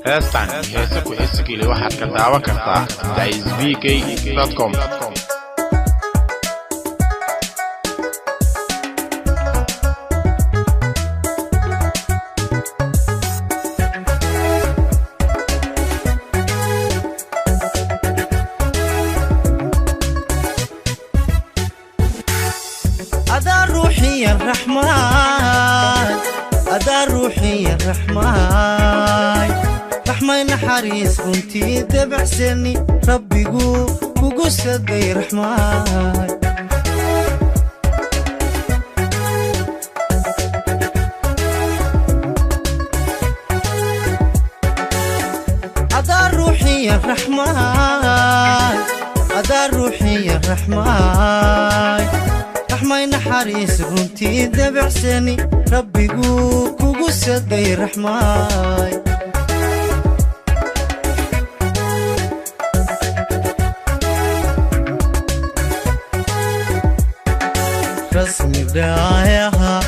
heestan heesa ku heesigii waxaad ka daawan kartaa daisbk.com. أدا روحي الرحمن رحمن حريص كنتي دبع سني ربي قو سدي رحمن أدا روحي الرحمن أدا روحي الرحمن رحمن حريص كنتي دبع سني ربي قو سدي رحمن رسمي بدايها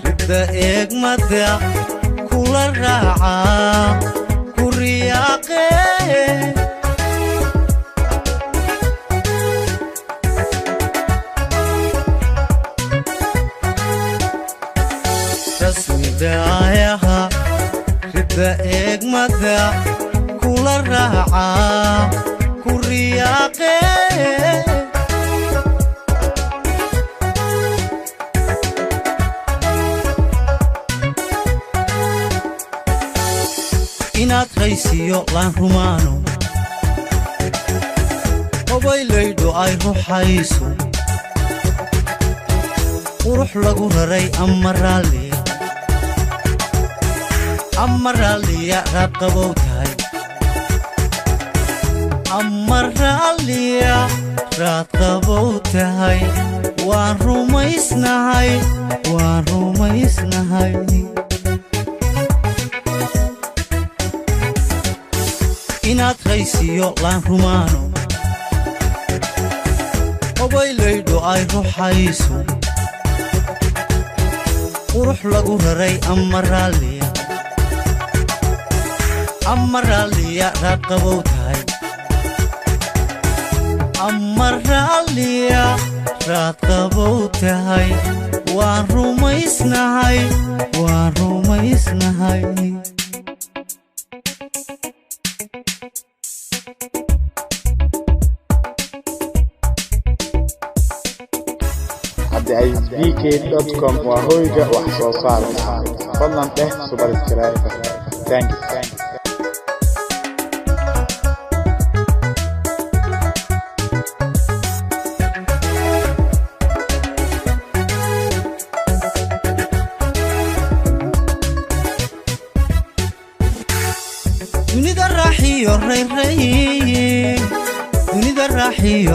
ربدا إجمدا كل الرعا كل رياقي رسمي بدايها ربدا إجمدا كل الرعا كل رياقي inaad qaysiyo laan rumaano obaylaydo ay ruuxayso qurux lagu raray ama raalliya raad qabow tahay ama raalliya raad qabow tahay waan rumaysnahay inaad qaysiyo laan rumaano obaylaydo ay ruuxayso qurux lagu raray ama raalliya raad qabow tahay ama raalliya raad qabow tahay waan rumaysnahay daisbk.com waa hoyga wax soo saarka fadlan dheh subscribe. Thank you. dunida raaxiyo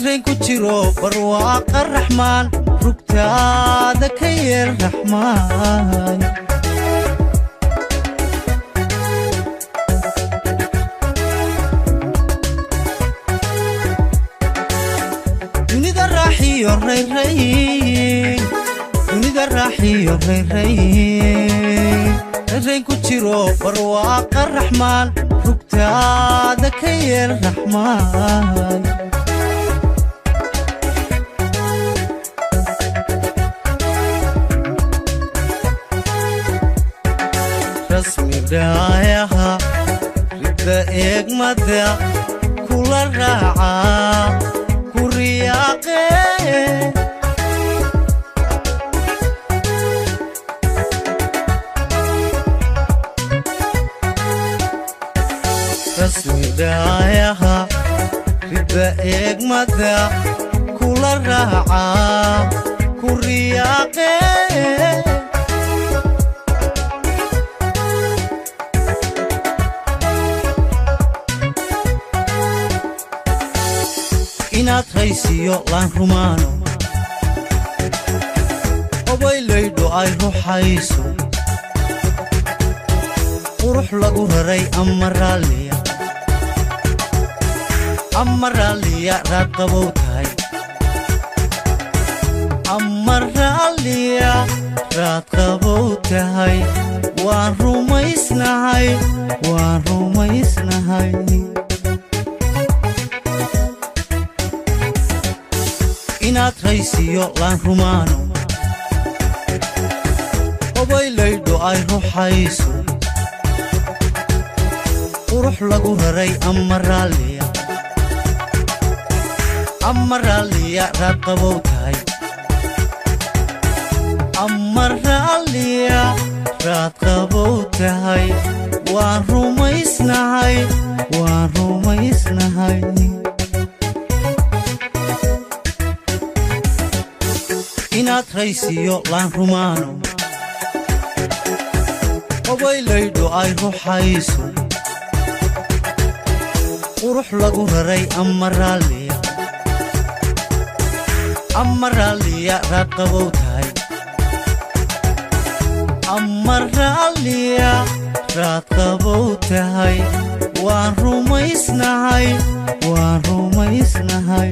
reyn ku jiro barwaaqa raxmaan rugtaada ka yeel raxmaan dunida raaxiyo reyn ku jiro barwaaqa raxmaan rugtaada ka yeel raxmaan رسمي بدايها ربدا إجمدا كل الرعا كل رياقي رسمي بدايها ربدا إجمدا كل الرعا كل رياقي inaad qaysiyo laan rumaano obaylaydo ay ruuxayso qurux lagu raray ama raalliya raad qabow tahay أما الرالية راد قبوتهاي وان روميسناهاي وان روميسناهاي inaad raysiyo laan rumaano obaylaydho ay ruxayso qurux lagu raray ama raalliya raad qabow tahay ama raalliya raad qabow tahay waan rumaysnahay inaad raysiyo laan rumaano obaylaydho ay ruxayso qurux lagu raray ama raalliya raad qabow tahay ama raalliya raad qabow tahay waan rumaysnahay waan rumaysnahay